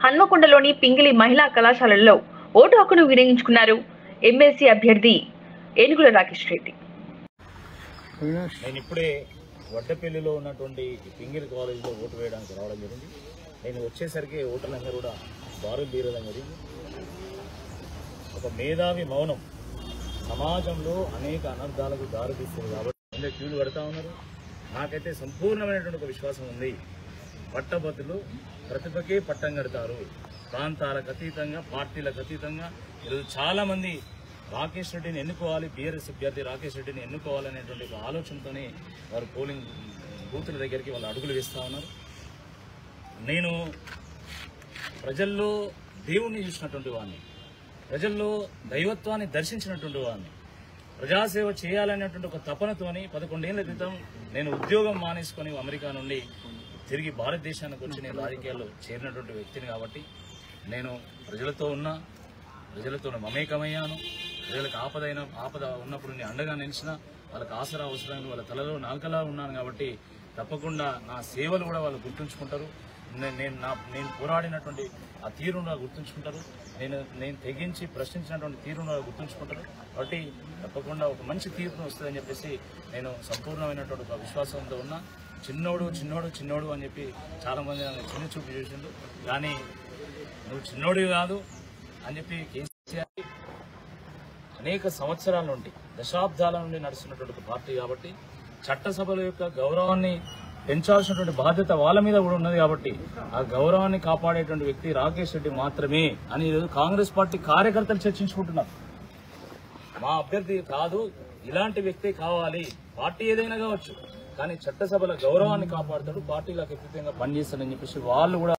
హన్మకొండలోని పింగిలి మహిళా కళాశాలలో ఓటు హక్కును వినియోగించుకున్నారు ఎమ్మెల్సీ అభ్యర్థి ఏనుగుల రాకేష్ రెడ్డి. నేను ఇప్పుడే వడ్డపల్లిలో ఉన్నటువంటి పింగిలి కాలేజీలో ఓటు వేయడానికి రావడం జరిగింది. నేను వచ్చేసరికి ఓటర్లందరూ కూడా బారులు తీరడం జరిగింది. ఒక మేధావి మౌనం సమాజంలో అనేక అనర్థాలకు దారితీస్తుంది కాబట్టి క్యూలు కడతా ఉన్నారు. నాకైతే సంపూర్ణమైనటువంటి ఒక విశ్వాసం ఉంది. పట్టభద్రులు ప్రతిభకే పట్టం కడతారు. ప్రాంతాలకు అతీతంగా, పార్టీలకు అతీతంగా ఈరోజు చాలా మంది రాకేష్ రెడ్డిని ఎన్నుకోవాలి, బీఆర్ఎస్ అభ్యర్థి రాకేష్ రెడ్డిని ఎన్నుకోవాలనేటువంటి ఒక ఆలోచనతోనే వారు పోలింగ్ బూతుల దగ్గరికి వాళ్ళు అడుగులు వేస్తూ ఉన్నారు. నేను ప్రజల్లో దేవుణ్ణి చూసినటువంటి వాడిని, ప్రజల్లో దైవత్వాన్ని దర్శించినటువంటి వాడిని, ప్రజాసేవ చేయాలనేటువంటి ఒక తపనతోని 11 ఏళ్ల క్రితం నేను ఉద్యోగం మానేసుకొని అమెరికా నుండి తిరిగి భారతదేశానికి వచ్చి నేను రాజకీయాల్లో చేరినటువంటి వ్యక్తిని కాబట్టి నేను ప్రజలతో ఉన్నా, ప్రజలతో మమేకమయ్యాను. ప్రజలకు ఆపద ఉన్నప్పుడు నేను అండగా నిలిచిన, వాళ్ళకి ఆసరా అవసరాన్ని వాళ్ళ తలలో నాలుకలా ఉన్నాను కాబట్టి తప్పకుండా నా సేవలు కూడా వాళ్ళు గుర్తుంచుకుంటారు. నేను పోరాడినటువంటి ఆ తీరును గుర్తుంచుకుంటారు. నేను తెగించి ప్రశ్నించినటువంటి తీరును గుర్తుంచుకుంటారు. కాబట్టి తప్పకుండా ఒక మంచి తీర్పును వస్తుందని చెప్పేసి నేను సంపూర్ణమైనటువంటి ఒక విశ్వాసంతో ఉన్నా. చిన్నోడు అని చెప్పి చాలా మంది నన్ను చిన్న చూపు చేసిండు. కానీ నువ్వు చిన్నోడివి కాదు అని చెప్పి కేసీఆర్ అనేక సంవత్సరాల నుండి, దశాబ్దాల నుండి నడుస్తున్నటువంటి ఒక పార్టీ కాబట్టి చట్టసభల యొక్క గౌరవాన్ని పెంచాల్సినటువంటి బాధ్యత వాళ్ళ మీద కూడా ఉన్నది. కాబట్టి ఆ గౌరవాన్ని కాపాడేటువంటి వ్యక్తి రాకేష్ రెడ్డి మాత్రమే అని ఈరోజు కాంగ్రెస్ పార్టీ కార్యకర్తలు చర్చించుకుంటున్నారు. మా అభ్యర్థి కాదు, ఇలాంటి వ్యక్తే కావాలి. పార్టీ ఏదైనా కావచ్చు, కానీ చట్టసభల గౌరవాన్ని కాపాడుతాడు, పార్టీలకు అతీతంగా పనిచేస్తాడని చెప్పేసి వాళ్ళు కూడా